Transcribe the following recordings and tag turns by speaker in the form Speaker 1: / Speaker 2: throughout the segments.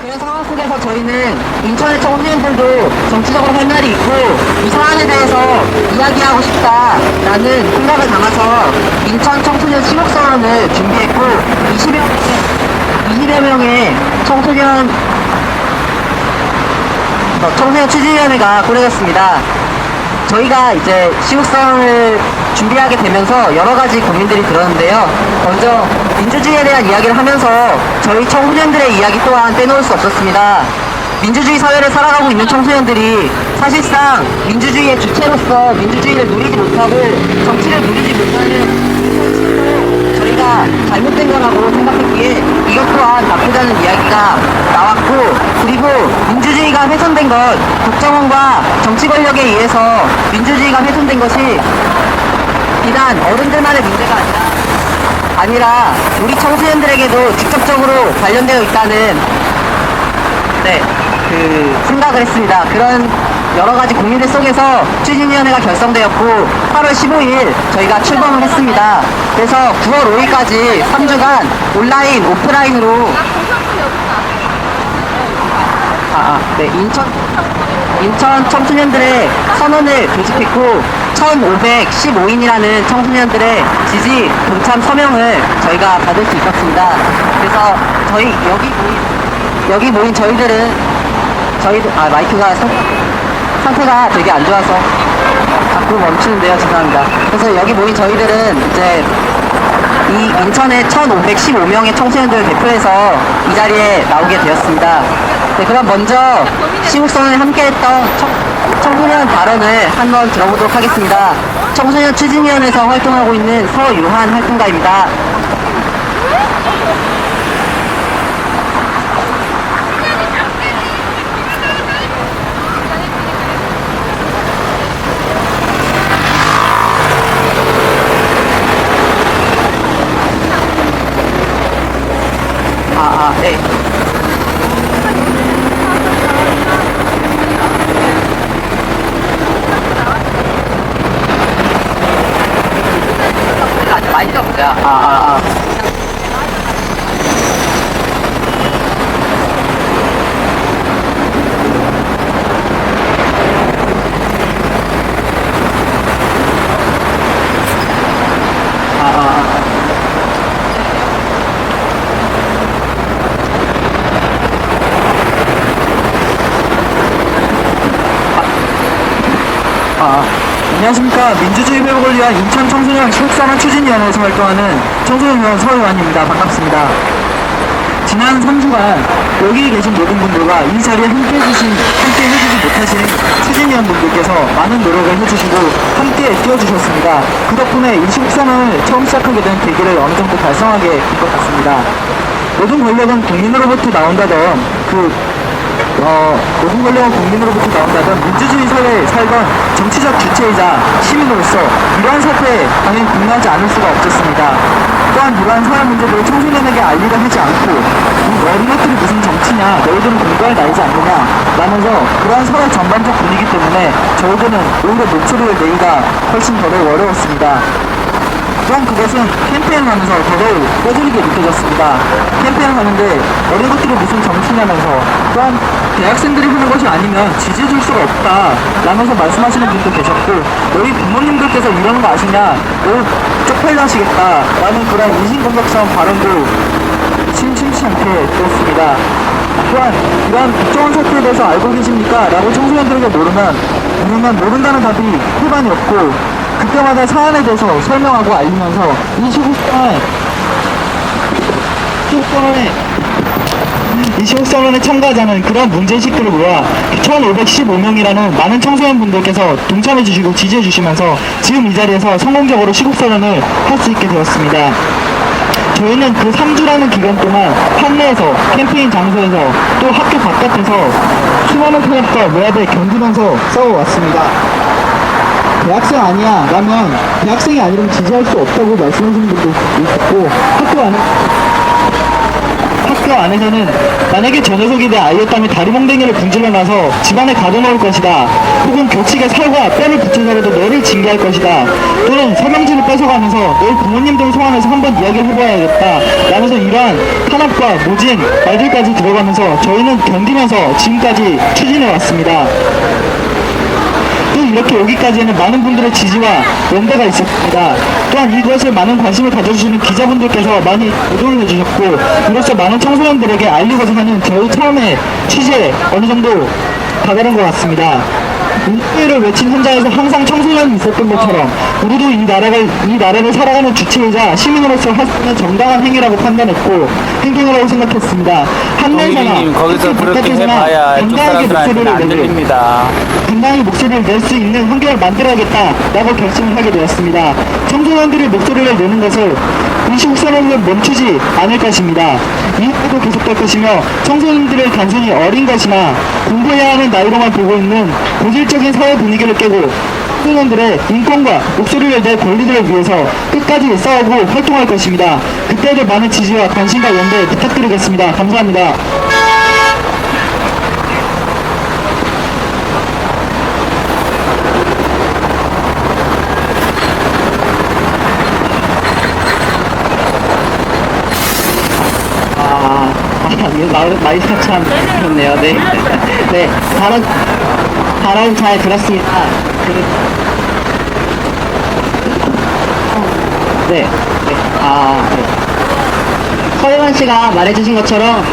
Speaker 1: 그런 상황 속에서 저희는 인천의 청소년들도 정치적으로 할 말이 있고 이 사안에 대해서 이야기하고 싶다라는 생각을 담아서 인천 청소년 시국선언을 준비했고 20여 명의 청소년 추진위원회가 꾸려졌습니다. 저희가 이제 시국선언을 준비하게 되면서 여러 가지 고민들이 들었는데요. 먼저 민주주의에 대한 이야기를 하면서 저희 청소년들의 이야기 또한 빼놓을 수 없었습니다. 민주주의 사회를 살아가고 있는 청소년들이 사실상 민주주의의 주체로서 민주주의를 누리지 못하고 정치를 누리지 못하는 저희가 잘못된 거라고 생각했기에 이것 또한 나쁘지 않은 이야기가 나왔고, 그리고 민주주의가 훼손된 것, 국정원과 정치 권력에 의해서 민주주의가 훼손된 것이 비단 어른들만의 문제가 아니라 우리 청소년들에게도 직접적으로 관련되어 있다는 생각을 했습니다. 그런 여러 가지 고민들 속에서 추진위원회가 결성되었고 8월 15일 저희가 출범을 했습니다. 그래서 9월 5일까지 3주간 온라인, 오프라인으로 인천 청소년들의 선언을 조직했고 1515인이라는 청소년들의 지지 동참 서명을 저희가 받을 수 있었습니다. 그래서 저희 여기 모인 마이크가 상태가 되게 안 좋아서 자꾸 멈추는데요. 죄송합니다. 그래서 여기 모인 저희들은 이제 이 인천의 1515명의 청소년들을 대표해서 이 자리에 나오게 되었습니다. 네, 그럼 먼저 시국선언에 함께했던 청소년 발언을 한번 들어보도록 하겠습니다. 청소년 추진위원회에서 활동하고 있는 서유한 활동가입니다. 네. 많이 들어보자.
Speaker 2: 안녕하십니까. 민주주의 회복을 위한 인천 청소년 시국선언 추진위원회에서 활동하는 청소년위원 서유환입니다. 반갑습니다. 지난 3주간 여기 계신 모든 분들과 이 자리에 함께 해주지 못하신 추진위원분들께서 많은 노력을 해주시고 함께 뛰어주셨습니다. 그 덕분에 이 시국선언을 처음 시작하게 된 계기를 어느 정도 달성하게 된 것 같습니다. 모든 권력은 국민으로부터 나온다던 모든 권력은 국민으로부터 나온다던 민주주의 사회에 살던 정치적 주체이자 시민으로서 이러한 사태에 당연히 분노하지 않을 수가 없었습니다. 또한 이러한 사회 문제를 청소년에게 알리려 하지 않고 어린 것들이 무슨 정치냐, 너희들은 공부할 나이지 않느냐 라면서 그러한 사회 전반적 분위기 때문에 저희들은 오히려 목소리를 내기가 훨씬 더더욱 어려웠습니다. 또한 그것은 캠페인을 하면서 더더욱 뼈저리게 느껴졌습니다. 캠페인을 하는데 어린 것들이 무슨 정치냐면서, 또한 대학생들이 하는 것이 아니면 지지해줄 수가 없다 라면서 말씀하시는 분도 계셨고, 너희 부모님들께서 이러는 거 아시냐, 너 쪽팔려 하시겠다 라는 그런 인신공격성 발언도 심심치 않게 들었습니다. 또한 이러한 국정원 사태에 대해서 알고 계십니까? 라고 청소년들에게 물으면 모른다는 답이 태반이 없고, 그때마다 사안에 대해서 설명하고 알리면서 이 시국선언에 참가하자는 그런 문제의식들을 모아 1515명이라는 많은 청소년분들께서 동참해주시고 지지해주시면서 지금 이 자리에서 성공적으로 시국선언을 할 수 있게 되었습니다. 저희는 그 3주라는 기간 동안 판내에서, 캠페인 장소에서, 또 학교 바깥에서 수많은 탄압과 외압에 견디면서 싸워왔습니다. 대학생 아니야 라면 대학생이 아니면 지지할 수 없다고 말씀하시는 분도 있었고, 학교 안에서는 만약에 저 녀석이 내 아이였다면 다리몽댕이를 분질러 놔서 집안에 가둬놓을 것이다. 혹은 교칙에 살과 뼈를 붙여서라도 너를 징계할 것이다. 또는 서명지를 뺏어가면서 너희 부모님들 소환해서 한번 이야기를 해봐야겠다. 라면서 이러한 탄압과 모진 말들까지 들어가면서 저희는 견디면서 지금까지 추진해 왔습니다. 또 이렇게 오기까지에는 많은 분들의 지지와 연대가 있었습니다. 또한 이것에 많은 관심을 가져주시는 기자분들께서 많이 보도를 해주셨고, 이로써 많은 청소년들에게 알리고자 하는 저희 처음의 취지에 어느 정도 다다른 것 같습니다. 민주주의를 외친 현장에서 항상 청소년이 있었던 것처럼 우리도 이 나라를 살아가는 주체이자 시민으로서 할 수 있는 정당한 행위라고 판단했고 행동이라고 생각했습니다. 한내에서나
Speaker 3: 동희님 거기서 그렇게 해봐야 쪽 사람들한테는 안 들립니다.
Speaker 2: 당당히 목소리를 낼 수 있는 환경을 만들어야겠다라고 결심을 하게 되었습니다. 청소년들이 목소리를 내는 것을 의식선언을 멈추지 않을 것입니다. 이후에도 계속될 것이며 청소년들을 단순히 어린 것이나 공부해야 하는 나이로만 보고 있는 고질적인 사회 분위기를 깨고 청소년들의 인권과 목소리를 낼 권리들을 위해서 끝까지 싸우고 활동할 것입니다. 그때도 많은 지지와 관심과 연대 부탁드리겠습니다. 감사합니다. 마이크가 참 그렇네요. 네. 네. 발언 잘 들었습니다. 네. 네. 네. 서영환 씨가 말해주신 것처럼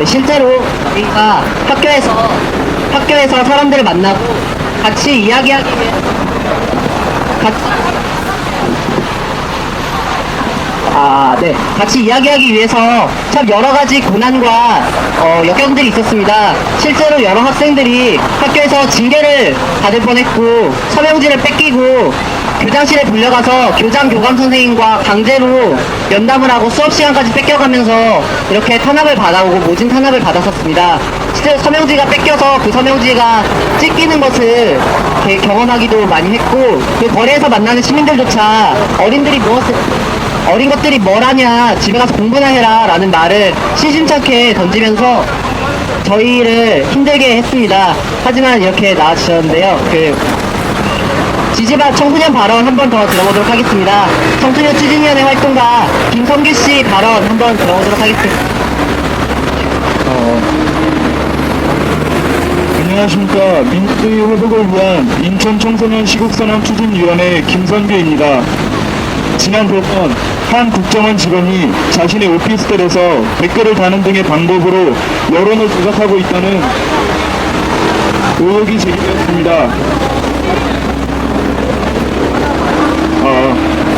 Speaker 2: 실제로 저희가 학교에서 사람들을 만나고 같이 이야기하기 위해 같이 이야기하기 위해서 참 여러 가지 고난과 역경들이 있었습니다. 실제로 여러 학생들이 학교에서 징계를 받을 뻔했고 서명지를 뺏기고 교장실에 불려가서 교감 선생님과 강제로 면담을 하고 수업 시간까지 뺏겨가면서 이렇게 탄압을 받아오고 모진 탄압을 받았었습니다. 실제로 서명지가 뺏겨서 그 서명지가 찢기는 것을 이렇게 경험하기도 많이 했고, 그 거리에서 만나는 시민들조차 어린 것들이 뭘 하냐, 집에 가서 공부나 해라 라는 말을 시심찮게 던지면서 저희를 힘들게 했습니다. 하지만 이렇게 나와주셨는데요. 지지바 청소년 발언 한 번 더 들어보도록 하겠습니다. 청소년 추진위원회 활동가 김성규씨 발언 한 번 들어보도록 하겠습니다.
Speaker 4: 안녕하십니까. 민주주의 회복을 위한 인천 청소년 시국선언 추진위원회 김선규입니다. 지난 대선 한 국정원 직원이 자신의 오피스텔에서 댓글을 다는 등의 방법으로 여론을 조작하고 있다는 의혹이 제기되었습니다.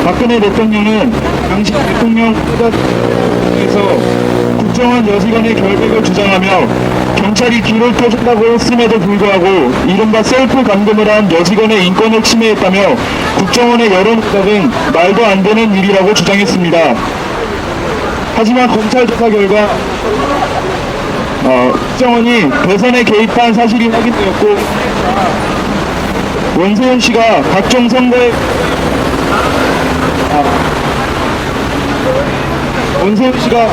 Speaker 4: 박근혜 대통령은 당시 대통령 후보자에서 국정원 여직원의 결백을 주장하며 경찰이 길을 펴준다고 했음에도 불구하고 이른바 셀프 감금을 한 여직원의 인권을 침해했다며 국정원의 여론 조작은 말도 안 되는 일이라고 주장했습니다. 하지만 검찰 조사 결과 국정원이 대선에 개입한 사실이 확인되었고, 원세훈 씨가 각종 선거에 원세훈 씨가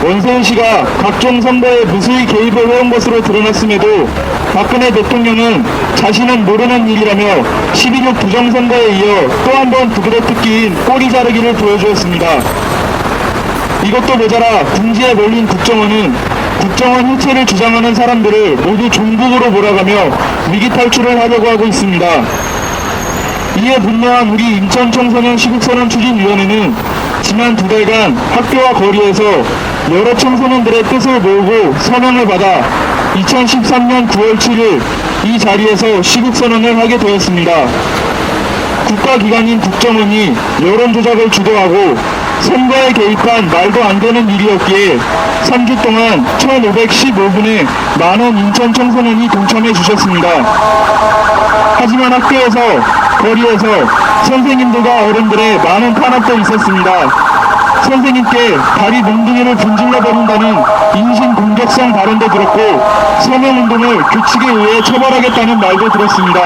Speaker 4: 원세훈 씨가 각종 선거에 무수히 개입을 해온 것으로 드러났음에도 박근혜 대통령은 자신은 모르는 일이라며 12.6 부정선거에 이어 또 한 번 그들의 특기인 꼬리 자르기를 보여주었습니다. 이것도 모자라 궁지에 몰린 국정원은 국정원 해체를 주장하는 사람들을 모두 종북으로 몰아가며 위기 탈출을 하려고 하고 있습니다. 이에 분노한 우리 인천 청소년 시국선언 추진위원회는 지난 2달간 학교와 거리에서 여러 청소년들의 뜻을 모으고 서명을 받아 2013년 9월 7일 이 자리에서 시국선언을 하게 되었습니다. 국가기관인 국정원이 여론조작을 주도하고 선거에 개입한 말도 안 되는 일이었기에 3주 동안 1515분의 만원 인천 청소년이 동참해 주셨습니다. 하지만 학교에서, 거리에서 선생님들과 어른들의 많은 탄압도 있었습니다. 선생님께 다리 몽둥이를 분질러 버린다는 인신 공격성 발언도 들었고 서명운동을 규칙에 의해 처벌하겠다는 말도 들었습니다.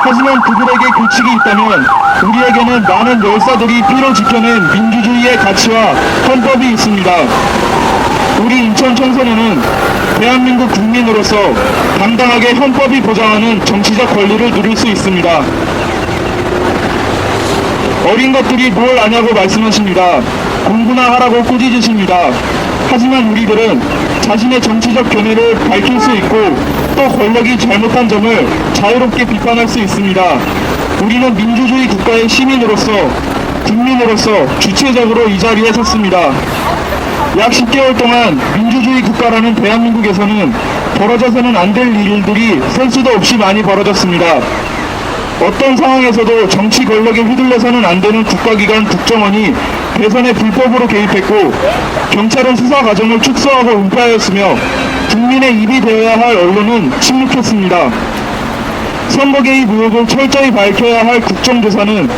Speaker 4: 하지만 그들에게 규칙이 있다면 우리에게는 많은 열사들이 피로 지켜낸 민주주의의 가치와 헌법이 있습니다. 우리 인천 청소년은 대한민국 국민으로서 당당하게 헌법이 보장하는 정치적 권리를 누릴 수 있습니다. 어린 것들이 뭘 아냐고 말씀하십니다. 공부나 하라고 꾸짖으십니다. 하지만 우리들은 자신의 정치적 견해를 밝힐 수 있고 또 권력이 잘못한 점을 자유롭게 비판할 수 있습니다. 우리는 민주주의 국가의 시민으로서, 국민으로서 주체적으로 이 자리에 섰습니다. 약 10개월 동안 민주주의 국가라는 대한민국에서는 벌어져서는 안 될 일들이 셀 수도 없이 많이 벌어졌습니다. 어떤 상황에서도 정치 권력에 휘둘려서는 안 되는 국가기관 국정원이 대선에 불법으로 개입했고 경찰은 수사 과정을 축소하고 은폐하였으며 국민의 입이 되어야 할 언론은 침묵했습니다. 선거 개입 의혹을 철저히 밝혀야 할 국정조사는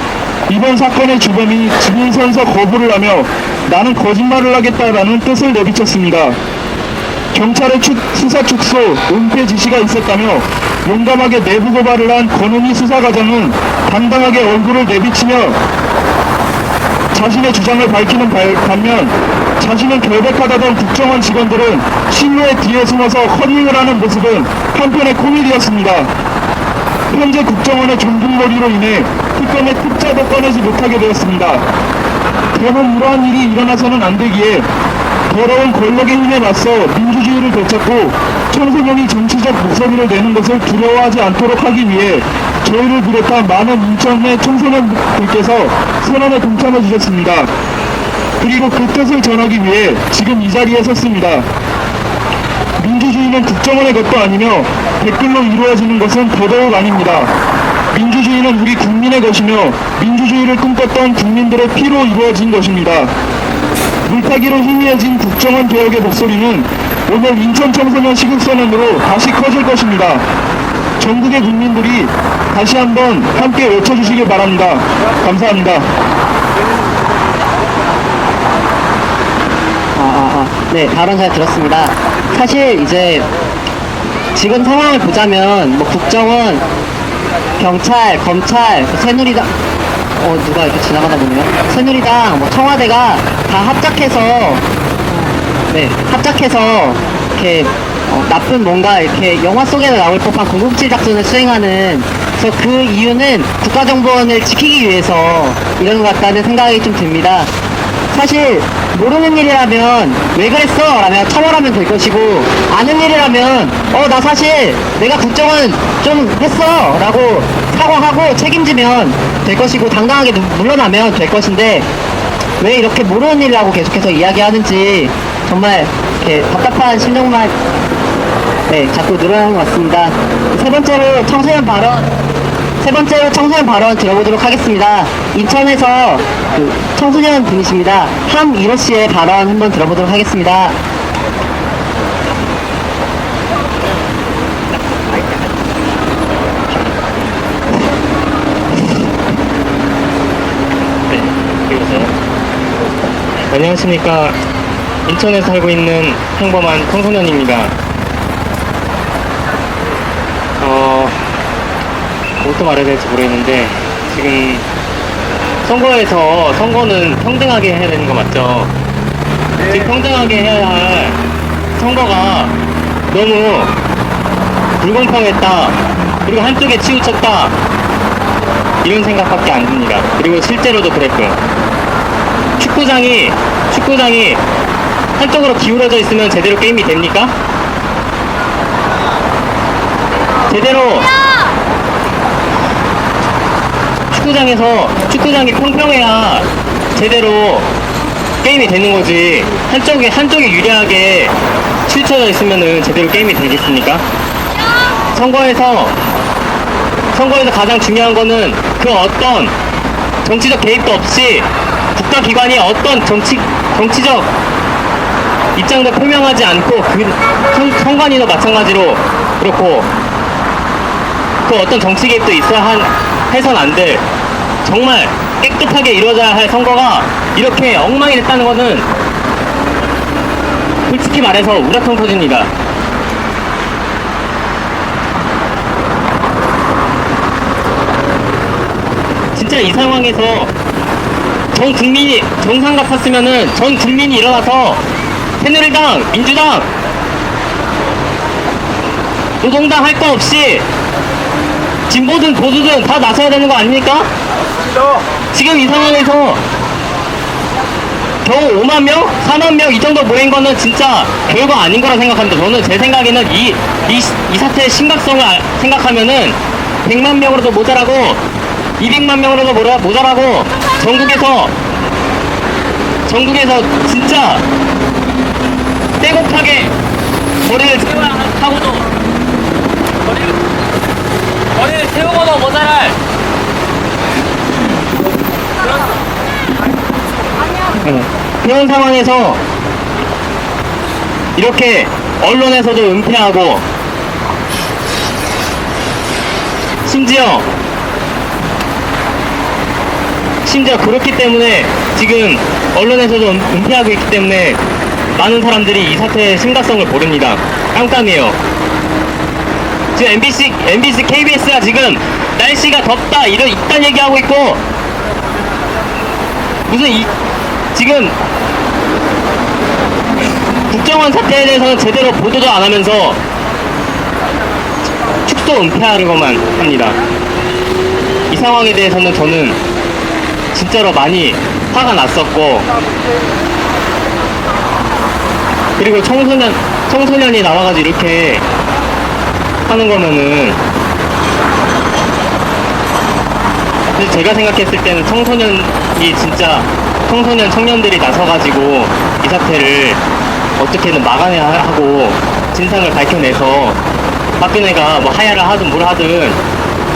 Speaker 4: 이번 사건의 주범이 증인선서 거부를 하며 나는 거짓말을 하겠다라는 뜻을 내비쳤습니다. 경찰의 수사 축소, 은폐 지시가 있었다며 용감하게 내부 고발을 한 권은희 수사과장은 당당하게 얼굴을 내비치며 자신의 주장을 밝히는 반면 자신은 결백하다던 국정원 직원들은 신뢰의 뒤에 숨어서 커닝을 하는 모습은 한편의 코미디였습니다. 현재 국정원의 종북놀이로 인해 특검의 특자도 꺼내지 못하게 되었습니다. 더는 이러한 일이 일어나서는 안 되기에 더러운 권력의 힘에 맞서 민주주의를 되찾고 청소년이 정치적 목소리를 내는 것을 두려워하지 않도록 하기 위해 저희를 비롯한 많은 인천의 청소년들께서 선언에 동참해 주셨습니다. 그리고 그 뜻을 전하기 위해 지금 이 자리에 섰습니다. 민주주의는 국정원의 것도 아니며 댓글로 이루어지는 것은 더더욱 아닙니다. 민주주의는 우리 국민의 것이며 민주주의를 꿈꿨던 국민들의 피로 이루어진 것입니다. 물타기로 희미해진 국정원 개혁의 목소리는 오늘 인천 청소년 시국선언으로 다시 커질 것입니다. 전국의 국민들이 다시 한번 함께 외쳐주시길 바랍니다. 감사합니다.
Speaker 1: 네, 발언 잘 들었습니다. 사실 이제 지금 상황을 보자면 뭐 국정원, 경찰, 검찰, 새누리당, 누가 이렇게 지나가다 보네요. 새누리당, 뭐 청와대가 다 합작해서 이렇게 나쁜 뭔가 이렇게 영화 속에서 나올 법한 공공칠 작전을 수행하는, 그래서 그 이유는 국가정보원을 지키기 위해서 이런 것 같다는 생각이 좀 듭니다. 사실 모르는 일이라면 왜 그랬어? 라면 처벌하면 될 것이고, 아는 일이라면 나 사실 내가 국정원 좀 했어 라고 사과하고 책임지면 될 것이고 당당하게 물러나면 될 것인데, 왜 이렇게 모르는 일이라고 계속해서 이야기하는지 정말 이렇게 답답한 심정만 자꾸 늘어나는 것 같습니다. 세 번째로 청소년 발언 들어보도록 하겠습니다. 인천에서 그 청소년 분이십니다. 함일호 씨의 발언 한번 들어보도록 하겠습니다.
Speaker 5: 안녕하십니까. 인천에 살고 있는 평범한 청소년입니다. 뭐부터 말해야 될지 모르겠는데, 지금 선거는 평등하게 해야 되는 거 맞죠? 지금 평등하게 해야 할 선거가 너무 불공평했다, 그리고 한쪽에 치우쳤다, 이런 생각밖에 안 듭니다. 그리고 실제로도 그랬고요. 축구장이 한쪽으로 기울어져 있으면 제대로 게임이 됩니까? 제대로 축구장이 평평해야 제대로 게임이 되는 거지, 한쪽이 유리하게 치우쳐져 있으면은 제대로 게임이 되겠습니까? 선거에서 가장 중요한 거는 그 어떤 정치적 개입도 없이 국가기관이 어떤 정치적 입장도 표명하지 않고 선관위도 마찬가지로 그렇고 그 어떤 정치 개입도 있어야 해선 안 될 정말 깨끗하게 이루어져야 할 선거가 이렇게 엉망이 됐다는 것은 솔직히 말해서 우라통 터집니다. 진짜 이 상황에서 전 국민이 정상 같았으면은 전 국민이 일어나서 새누리당, 민주당, 노동당 할 거 없이 진보든 보수든 다 나서야 되는 거 아닙니까? 지금 이 상황에서 겨우 5만 명? 4만 명 이 정도 모인 거는 진짜 별거 아닌 거라 생각합니다. 저는 제 생각에는 이 사태의 심각성을 생각하면은 100만 명으로도 모자라고 200만 명으로도 모자라고 전국에서 진짜 떼곡하게 머리를 세워야 하고도 머리를 세우고도 모자랄 그런 상황에서 이렇게 언론에서도 은폐하고 심지어 그렇기 때문에 지금 언론에서도 은폐하고 있기 때문에 많은 사람들이 이 사태의 심각성을 모릅니다. 깜깜해요. 지금 MBC, KBS가 지금 날씨가 덥다 이딴 얘기하고 있고 무슨 지금 국정원 사태에 대해서는 제대로 보도도 안 하면서 축소 은폐하려고만 합니다. 이 상황에 대해서는 저는 진짜로 많이 화가 났었고 그리고 청소년이 나와가지고 이렇게 하는 거면은 제가 생각했을 때는 청년들이 나서가지고 이 사태를 어떻게든 막아내야 하고 진상을 밝혀내서 박근혜가 뭐 하야를 하든 뭘 하든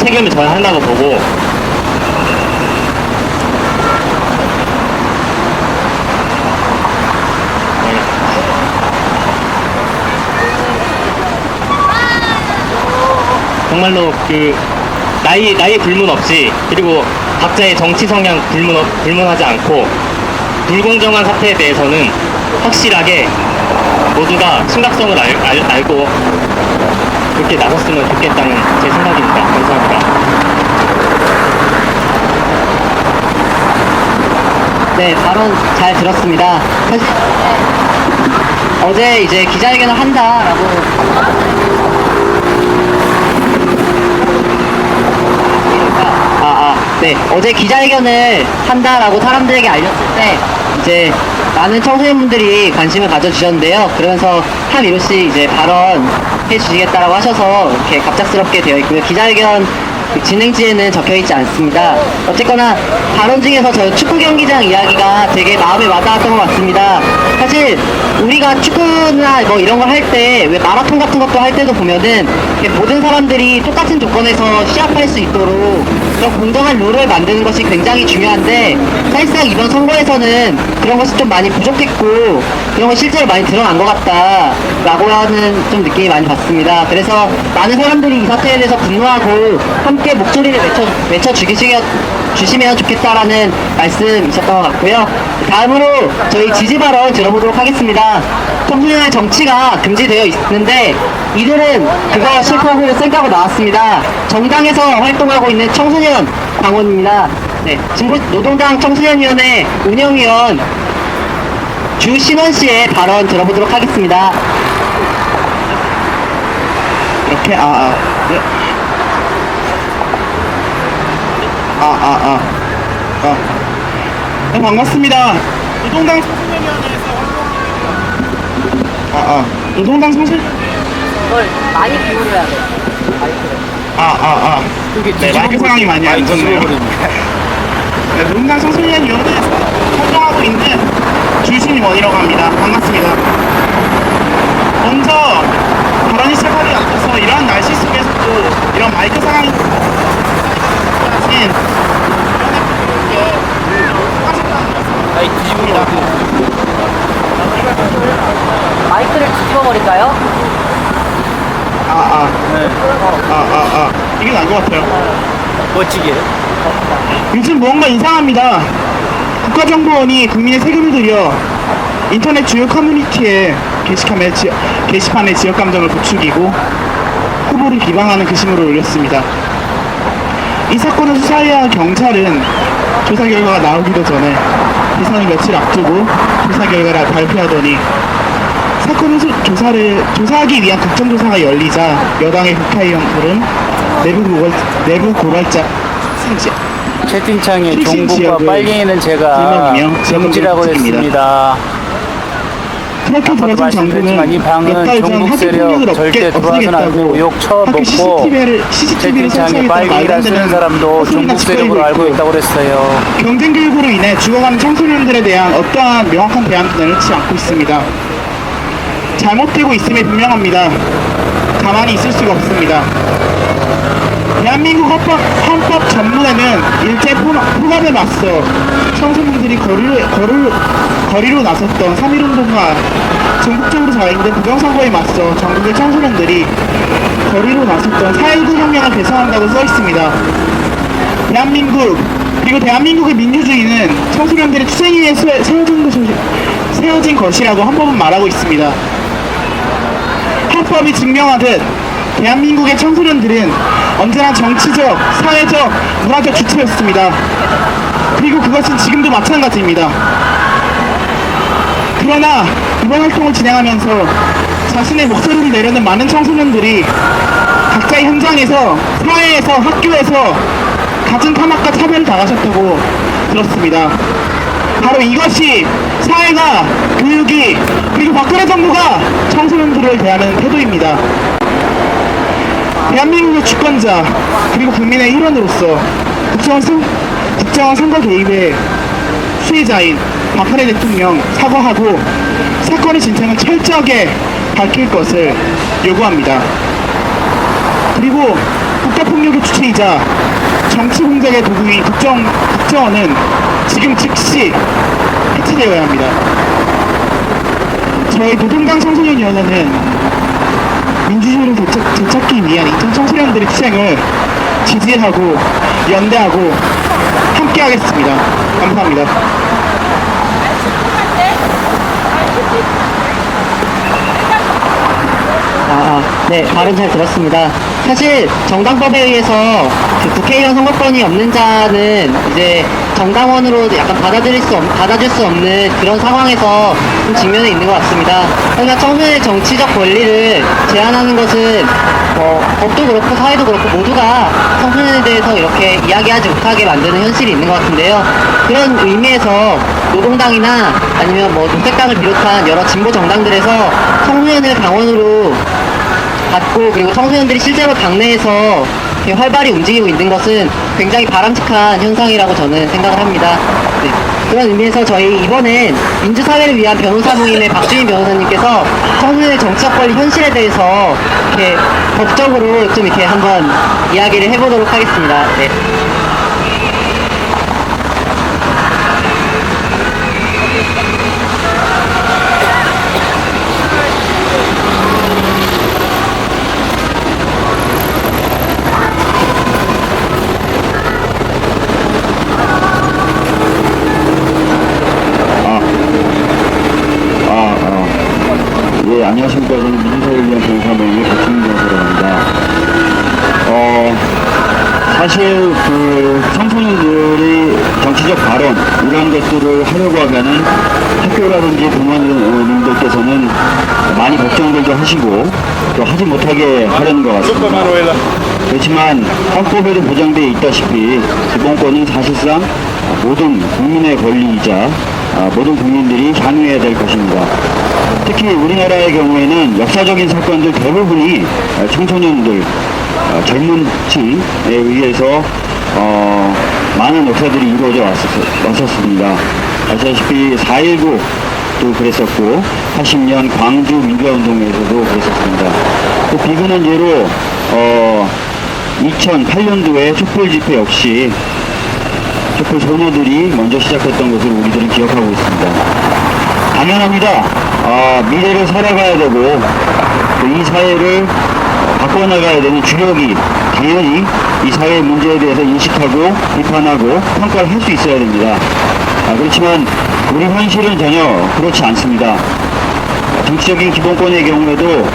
Speaker 5: 책임을 져야 한다고 보고 정말로 그 나이 불문 없이 그리고 각자의 정치 성향 불문하지 않고 불공정한 사태에 대해서는 확실하게 모두가 심각성을 알고 그렇게 나섰으면 좋겠다는 제 생각입니다. 감사합니다.
Speaker 1: 네, 발언 잘 들었습니다. 사실 어제 이제 기자회견을 한다라고 네, 어제 기자회견을 한다라고 사람들에게 알렸을 때 이제 많은 청소년분들이 관심을 가져주셨는데요. 그러면서 하미루 씨 이제 발언해 주시겠다라고 하셔서 이렇게 갑작스럽게 되어 있고요. 기자회견 진행지에는 적혀 있지 않습니다. 어쨌거나 발언 중에서 저 축구 경기장 이야기가 되게 마음에 와닿았던 것 같습니다. 사실 우리가 축구나 뭐 이런 걸 할 때 왜 마라톤 같은 것도 할 때도 보면은 모든 사람들이 똑같은 조건에서 시합할 수 있도록 그런 공정한 룰을 만드는 것이 굉장히 중요한데 사실상 이번 선거에서는 그런 것이 좀 많이 부족했고 그런 것 실제로 많이 드러난 것 같다라고 하는 좀 느낌이 많이 받습니다. 그래서 많은 사람들이 이 사태에 대해서 분노하고 함께 목소리를 주시면 좋겠다라는 말씀이셨던 것 같고요. 다음으로 저희 지지 발언 들어보도록 하겠습니다. 청소년의 정치가 금지되어 있는데 이들은 그거 싫다고 생각하고 나왔습니다. 정당에서 활동하고 있는 청소년 당원입니다. 네, 노동당 청소년위원회 운영위원 주신원 씨의 발언 들어보도록 하겠습니다.
Speaker 4: 이렇게 네. 네, 반갑습니다. 노동당 청소년위원회에서 노동당 청소년
Speaker 1: 많이 비우려야 돼.
Speaker 4: 네, 마이크 상황이 많이 안 좋네요. 네, 노동당 청소년위원회에서 활동하고 있는 주신원이라고 합니다. 반갑습니다. 먼저 발언이 시작하기 앞서서 이런 날씨 속에서도 이런 마이크 상황이 하신 하셨다는 말씀
Speaker 1: 짚어버릴까요?
Speaker 4: 이게 나은 것 같아요.
Speaker 3: 멋지게.
Speaker 4: 요즘 뭔가 이상합니다. 국가정보원이 국민의 세금을 들여 인터넷 주요 커뮤니티에 게시판에 지역 감정을 부추기고 후보를 비방하는 게시물을 올렸습니다. 이 사건을 수사해야 할 경찰은 조사 결과가 나오기도 전에 대선을 며칠 앞두고 조사 결과를 발표하더니 사건을 조사하기 위한 국정조사가 열리자 여당의 국회의원들은 내부 고발자 승지
Speaker 3: 채팅창에
Speaker 4: 필승
Speaker 3: 종북과
Speaker 4: 지역을
Speaker 3: 빨갱이는 제가
Speaker 4: 불명이며
Speaker 3: 금지라고
Speaker 4: 지역을
Speaker 3: 했습니다.
Speaker 4: 그렇게
Speaker 3: 아까도
Speaker 4: 들어선 정부는
Speaker 3: 말씀드렸지만 이 방은
Speaker 4: 몇 달 전
Speaker 3: 종북
Speaker 4: 학교
Speaker 3: 세력
Speaker 4: 폭력을
Speaker 3: 절대 들어와서는 안 되고 욕
Speaker 4: 학교
Speaker 3: 처먹고
Speaker 4: CCTV를
Speaker 3: 채팅창에
Speaker 4: 설치하겠다는 말도
Speaker 3: 빨갱이라
Speaker 4: 안
Speaker 3: 쓰는
Speaker 4: 되는
Speaker 3: 사람도
Speaker 4: 헛소리나
Speaker 3: 종북 세력으로
Speaker 4: 짓거리고
Speaker 3: 알고
Speaker 4: 있고
Speaker 3: 있다고 그랬어요.
Speaker 4: 경쟁 교육으로 인해 죽어가는 청소년들에 대한 어떠한 명확한 대안도 내놓지 않고 있습니다. 잘못되고 있음이 분명합니다. 가만히 있을 수가 없습니다. 대한민국 헌법 전문에는 일제 포갑에 맞서 청소년들이 거리로 나섰던 3.1운동과 전국적으로 자행된 부정선거에 맞서 전국의 청소년들이 거리로 나섰던 4.19 혁명을 개선한다고 써 있습니다. 그리고 대한민국의 민주주의는 청소년들의 투쟁에 의해 세워진 것이라고 헌법은 말하고 있습니다. 헌법이 증명하듯 대한민국의 청소년들은 언제나 정치적, 사회적, 문화적 주체였습니다. 그리고 그것은 지금도 마찬가지입니다. 그러나 이번 활동을 진행하면서 자신의 목소리를 내려는 많은 청소년들이 각자의 현장에서, 사회에서, 학교에서 갖은 탐악과 차별을 당하셨다고 들었습니다. 바로 이것이 사회가, 교육이, 그리고 박근혜 정부가 청소년들을 대하는 태도입니다. 대한민국의 주권자 그리고 국민의 일원으로서 국정원 선거 개입의 수혜자인 박근혜 대통령 사과하고 사건의 진상을 철저하게 밝힐 것을 요구합니다. 그리고 국가폭력의 주체이자 정치 공작의 도구인 국정원은 지금 즉시 해체되어야 합니다. 저희 노동당 청소년위원회는 민주주의를 되찾기 위한 인천 청소년들의 투쟁을 지지하고 연대하고 함께하겠습니다. 감사합니다.
Speaker 1: 네, 발언 잘 들었습니다. 사실 정당법에 의해서 그 국회의원 선거권이 없는 자는 이제 정당원으로 약간 받아줄 수 없는 그런 상황에서 좀 직면해 있는 것 같습니다. 그러니까 청소년의 정치적 권리를 제한하는 것은 법도 그렇고 사회도 그렇고 모두가 청소년에 대해서 이렇게 이야기하지 못하게 만드는 현실이 있는 것 같은데요. 그런 의미에서 노동당이나 아니면 녹색당을 비롯한 여러 진보 정당들에서 청소년을 당원으로 받고 그리고 청소년들이 실제로 당내에서 이렇게 활발히 움직이고 있는 것은 굉장히 바람직한 현상이라고 저는 생각을 합니다. 네. 그런 의미에서 저희 이번엔 민주사회를 위한 변호사 모임의 박주인 변호사님께서 청소년의 정치적 권리 현실에 대해서 이렇게 법적으로 좀 이렇게 한번 이야기를 해보도록 하겠습니다. 네.
Speaker 4: 예, 안녕하십니까. 저는 민주사회를 위한 변호사 모임의 박주민 변호사라고 합니다. 사실 청소년들이 정치적 발언 이런 것들을 하려고 하면은 학교라든지 부모님들께서는 많이 걱정들도 하시고 또 하지 못하게 하려는 것 같습니다. 그렇지만 헌법에도 보장되어 있다시피 기본권은 사실상 모든 국민의 권리이자 모든 국민들이 향유해야 될 것입니다. 특히 우리나라의 경우에는 역사적인 사건들 대부분이 청소년들, 젊은 층에 의해서 많은 역사들이 이루어져 왔었습니다. 아시다시피 4.19도 그랬었고 80년 광주 민주화운동에서도 그랬었습니다. 또 비근한 예로 2008년도에 촛불 집회 역시 촛불 소녀들이 먼저 시작했던 것을 우리들은 기억하고 있습니다. 당연합니다. 미래를 살아가야 되고 또 이 사회를 바꿔나가야 되는 주력이 당연히 이 사회의 문제에 대해서 인식하고 비판하고 평가를 할 수 있어야 됩니다. 그렇지만 우리 현실은 전혀 그렇지 않습니다. 정치적인 기본권의 경우에도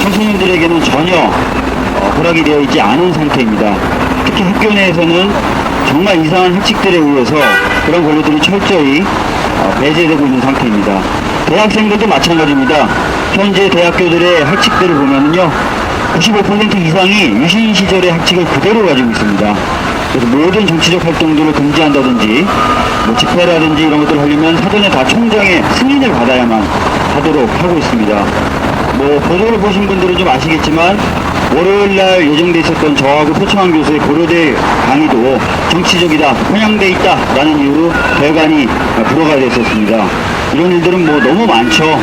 Speaker 4: 청소년들에게는 전혀 허락이 되어 있지 않은 상태입니다. 특히 학교 내에서는 정말 이상한 학칙들에 의해서 그런 권리들이 철저히 배제되고 있는 상태입니다. 대학생들도 마찬가지입니다. 현재 대학교들의 학칙들을 보면은요, 95% 이상이 유신 시절의 학칙을 그대로 가지고 있습니다. 그래서 모든 정치적 활동들을 금지한다든지, 뭐 집회라든지 이런 것들을 하려면 사전에 다 총장의 승인을 받아야만 하도록 하고 있습니다. 뭐 보도를 보신 분들은 좀 아시겠지만 월요일날 예정돼 있었던 저하고 표창원 교수의 고려대 강의도 정치적이다, 편향돼 있다 라는 이유로 별관이 불허가 됐었습니다. 이런 일들은 뭐 너무 많죠.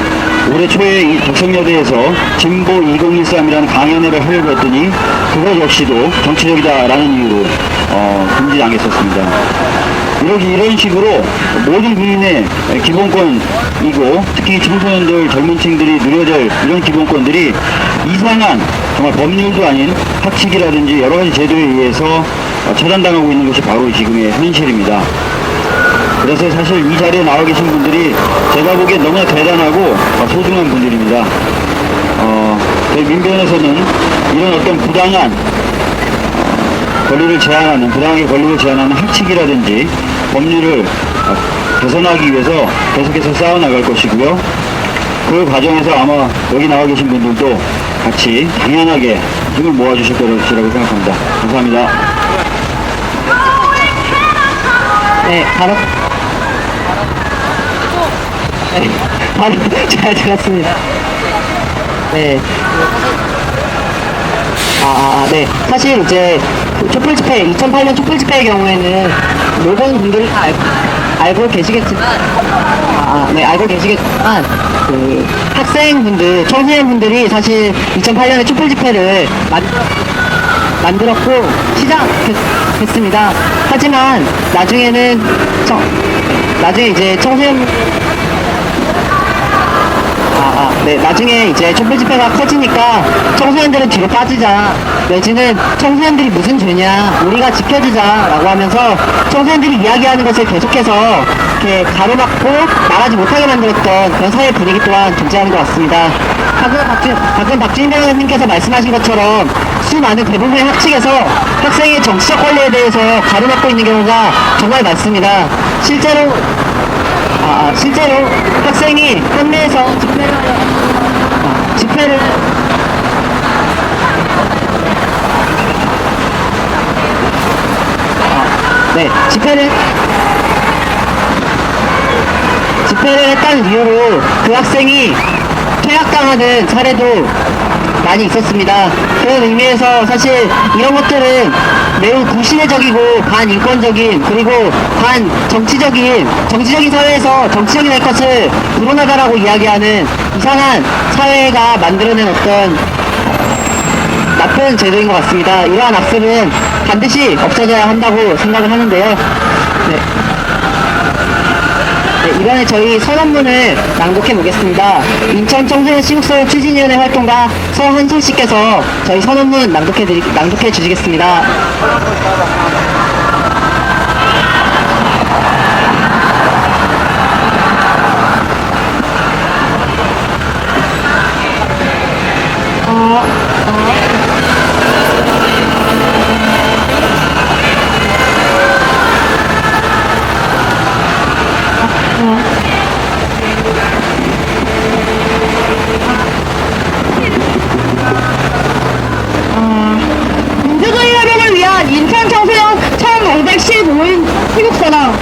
Speaker 4: 올해 초에 이 덕성여대에서 진보 2013이라는 강연회를 하려고 했더니 그것 역시도 정치적이다 라는 이유로 금지당했었습니다. 이런 식으로 모든 국민의 기본권이고 특히 청소년들, 젊은 층들이 누려야 될 이런 기본권들이 이상한 정말 법률도 아닌 학칙이라든지 여러 가지 제도에 의해서 차단당하고 있는 것이 바로 지금의 현실입니다. 그래서 사실 이 자리에 나와 계신 분들이 제가 보기엔 너무나 대단하고 소중한 분들입니다. 저희 민변에서는 이런 어떤 부당한 권리를 제한하는, 부당하게 권리를 제한하는 학칙이라든지 법률을 개선하기 위해서 계속해서 싸워나갈 것이고요. 그 과정에서 아마 여기 나와 계신 분들도 같이 당연하게 힘을 모아주실 거라고 생각합니다. 감사합니다.
Speaker 1: 네, 바로 잘 들었습니다. 네. 네. 사실 이제 촛불 집회, 2008년 촛불 집회의 경우에는 모든 분들이 다 알고 계시겠지만, 네, 알고 계시겠지만, 그 학생분들, 청소년분들이 사실 2008년에 촛불 집회를 만들었고 시작했습니다. 하지만 나중에는 나중에 이제 네, 나중에 이제 촛불 집회가 커지니까 청소년들은 뒤로 빠지자, 내지는 청소년들이 무슨 죄냐, 우리가 지켜주자 라고 하면서 청소년들이 이야기하는 것을 계속해서 이렇게 가로막고 말하지 못하게 만들었던 그런 사회 분위기 또한 존재하는 것 같습니다. 방금 박주인 변호사님께서 말씀하신 것처럼 수많은 대부분의 학칙에서 학생의 정치적 권리에 대해서 가로막고 있는 경우가 정말 많습니다. 실제로 학생이 현내에서 집회를 했다는 이유로 그 학생이 퇴학당하는 사례도 많이 있었습니다. 그런 의미에서 사실 이런 것들은 매우 구시대적이고 반인권적인, 그리고 정치적인 사회에서 정치적인 할 것을 불온하다라고 이야기하는 이상한 사회가 만들어낸 어떤 나쁜 제도인 것 같습니다. 이러한 악습은 반드시 없어져야 한다고 생각을 하는데요. 네, 이번에 저희 선언문을 낭독해 보겠습니다. 인천 청소년 시국설 추진위원회 활동가 서한솔 씨께서 저희 선언문 낭독해 주시겠습니다.
Speaker 6: 민주주의 회복을 위한 인천 청소년 1515인 희곡선언.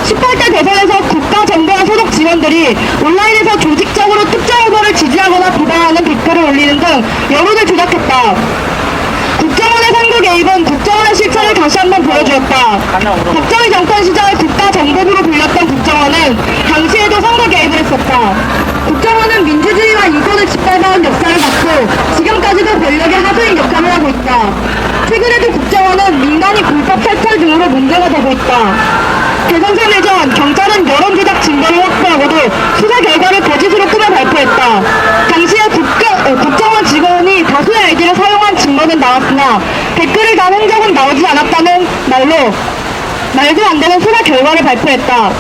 Speaker 6: 18대 대선에서 국가정보원 소속 직원들이 온라인에서 조직적으로 특정 후보를 지지하거나 비방하는 댓글을 올리는 등 여론을 조작했다. 국정원의 선거 개입은 국정원의 실체를 다시 한번 보여주었다. 박정희 정권 시절 국가정보부로 불렸던 국정원은 당시에도 선거 개입을 했었다. 국정원은 민주주의와 인권을 짓밟아온 역사를 갖고 지금까지도 권력의 하수인 역할을 하고 있다. 최근에도 국정원은 민간인 불법 탈탈 등으로 문제가 되고 있다. 대선선일 전 경찰은 여론 조작 증거를 확보하고도 수사 결과를 거짓으로 꾸며 발표했다. 당시에 국정원 직원이 다수의 아이디를 사용한 증거는 나왔으나 댓글을 단 흔적은 나오지 않았다는 말도 안 되는 수사 결과를 발표했다.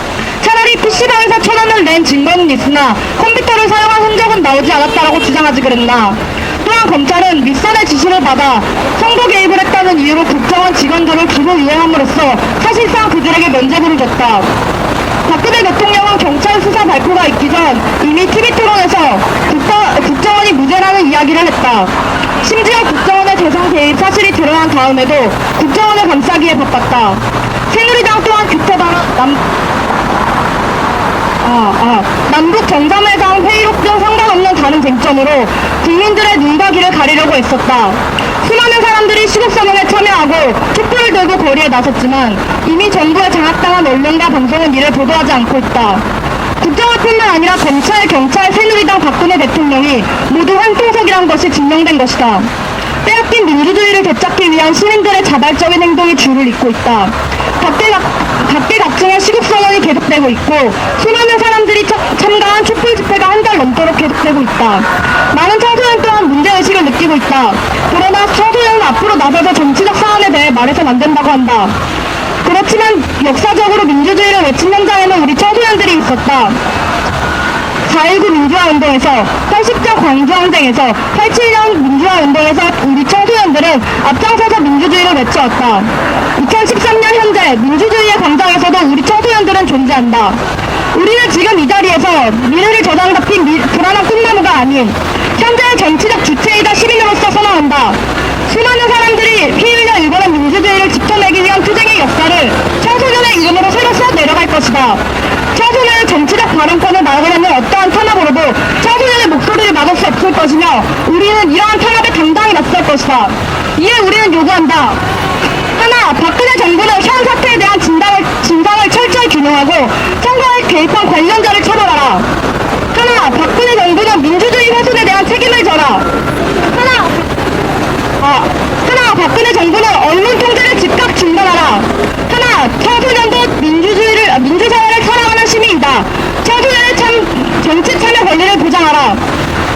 Speaker 6: 차라리 PC방에서 1,000원을 낸 증거는 있으나 컴퓨터를 사용한 흔적은 나오지 않았다라고 주장하지 그랬나. 또한 검찰은 윗선의 지시를 받아 선거 개입을 했다는 이유로 국정원 직원들을 기소유예함으로써 사실상 그들에게 면죄부를 줬다. 박근혜 대통령은 경찰 수사 발표가 있기 전 이미 TV토론에서 국정원이 무죄라는 이야기를 했다. 심지어 국정원의 대선 개입 사실이 드러난 다음에도 국정원을 감싸기에 바빴다. 새누리당 또한 남북 정상회담 회의록과 상관없는 다른 쟁점으로 국민들의 눈과 귀를 가리려고 애썼다. 수많은 사람들이 시국선언에 참여하고 촛불을 들고 거리에 나섰지만 이미 정부에 장악당한 언론과 방송은 이를 보도하지 않고 있다. 국정원뿐만 아니라 검찰, 경찰, 새누리당, 박근혜 대통령이 모두 한통속이란 것이 증명된 것이다. 빼앗긴 민주주의를 되찾기 위한 시민들의 자발적인 행동이 줄을 잇고 있다. 각계각층의 시국선언이 계속되고 있고 수많은 사람들이 참가한 촛불 집회가 한 달 넘도록 계속되고 있다. 많은 청소년 또한 문제의식을 느끼고 있다. 그러나 청소년은 앞으로 나서서 정치적 사안에 대해 말해서는 안 된다고 한다. 그렇지만 역사적으로 민주주의를 외친 현장에는 우리 청소년들이 있었다. 4.19 민주화운동에서, 80년 광주항쟁에서, 87년 민주화운동에서 우리 청소년들은 앞장서서 민주주의를 외쳐왔다. 2013년 현재 민주주의의 광장에서도 우리 청소년들은 존재한다. 우리는 지금 이 자리에서 미래를 저장 잡힌 불안한 꿈나무가 아닌 현재의 정치적 주체이다 시민으로서 선언한다. 수많은 사람들이 피 흘려 일궈낸 민주주의를 지켜내기 위한 투쟁의 역사를 청소년의 이름으로 새로 써내려갈 것이다. 청소년의 정치적 발언권을 막으려는 어떠한 탄압으로도 청소년의 목소리를 막을 수 없을 것이며 우리는 이러한 탄압에 당당히 맞설 것이다. 이에 우리는 요구한다. 하나, 박근혜 정부는 현 사태에 대한 진상을 철저히 규명하고 선거에 개입한 관련자를 처벌하라. 하나, 박근혜 정부는 민주주의 훼손에 대한 책임을 져라. 하나, 박근혜 정부는 언론 통제를 즉각 중단하라. 하나, 청소년도 민주사회를 사랑하는 시민이다. 청소년의 정치 참여 권리를 보장하라.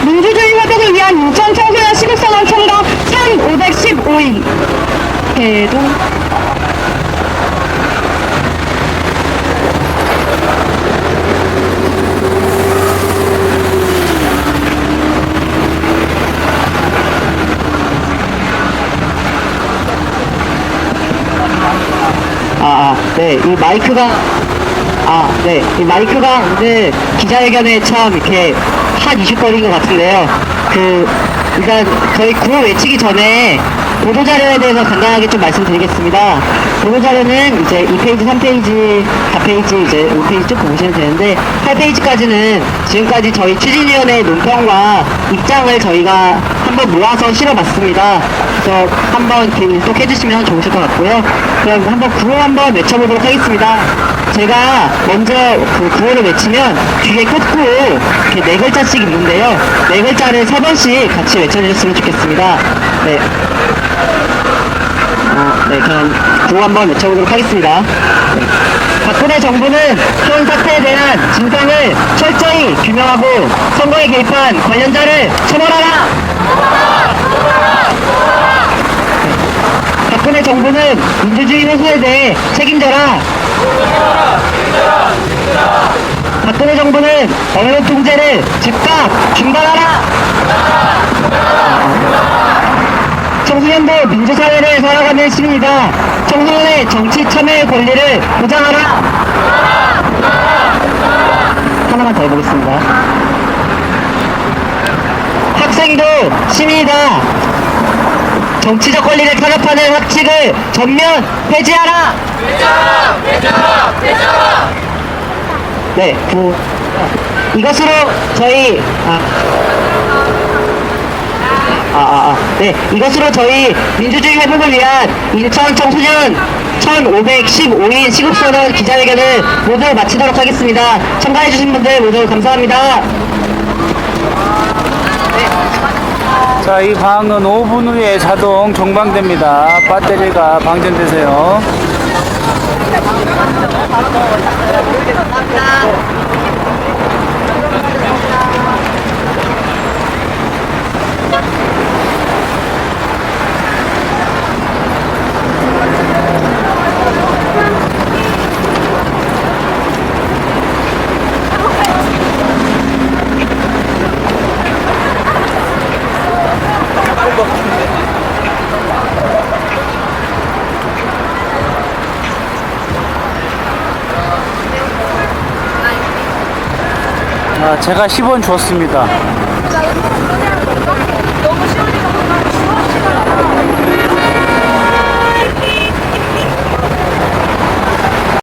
Speaker 6: 민주주의 회복을 위한 인천 청소년 시국선언 총각 1,515인. 대동.
Speaker 1: 네, 이 마이크가 오늘 기자회견에 참 이렇게 핫 이슈거리인 것 같은데요. 일단 저희 구호 외치기 전에 보도자료에 대해서 간단하게 좀 말씀드리겠습니다. 보도자료는 이제 2페이지, 3페이지, 4페이지, 이제 5페이지 쭉 보시면 되는데 8페이지까지는 지금까지 저희 추진위원회의 논평과 입장을 저희가 한번 모아서 실어봤습니다. 그래서 한번 이렇게 일독해주시면 좋으실 것 같고요. 그럼 한번 구호 한번 외쳐보도록 하겠습니다. 제가 먼저 그 구호를 외치면 뒤에 끝구호 이렇게 4글자씩 있는데요. 4글자를 3번씩 같이 외쳐주셨으면 좋겠습니다. 네. 그럼 구호 한번 외쳐보도록 하겠습니다. 네. 박근혜 정부는 현 사태에 대한 진상을 철저히 규명하고 선거에 개입한 관련자를 처벌하라! 박근혜 정부는 민주주의 훼손에 대해 책임져라! 박근혜 정부는 언론 통제를 즉각 중단하라! 청소년도 민주사회를 살아가는 시민이다. 청소년의 정치 참여의 권리를 보장하라. 하나만 더 해보겠습니다. 학생도 시민이다. 정치적 권리를 탄압하는 학칙을 전면 폐지하라. 폐지하라. 네, 이것으로 저희 이것으로 저희 민주주의 회복을 위한 인천 청소년 1,515인 시국선언 기자회견을 모두 마치도록 하겠습니다. 참가해주신 분들 모두 감사합니다.
Speaker 3: 자, 이 방은 5분 후에 자동 종방됩니다. 배터리가 방전되세요. 제가 10원 줬습니다.